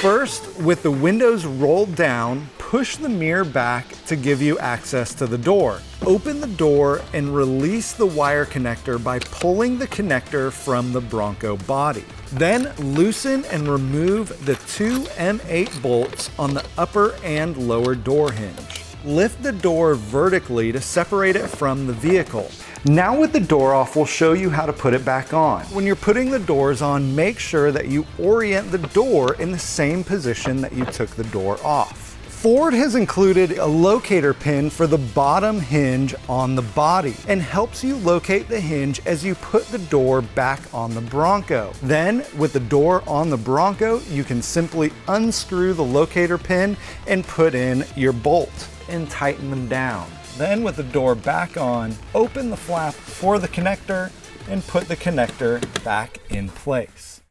First, with the windows rolled down, push the mirror back to give you access to the door. Open the door and release the wire connector by pulling the connector from the Bronco body. Then loosen and remove the two M8 bolts on the upper and lower door hinge. Lift the door vertically to separate it from the vehicle. Now with the door off, we'll show you how to put it back on. When you're putting the doors on, make sure that you orient the door in the same position that you took the door off. Ford has included a locator pin for the bottom hinge on the body and helps you locate the hinge as you put the door back on the Bronco. Then, with the door on the Bronco, you can simply unscrew the locator pin and put in your bolt and tighten them down. Then with the door back on, open the flap for the connector and put the connector back in place.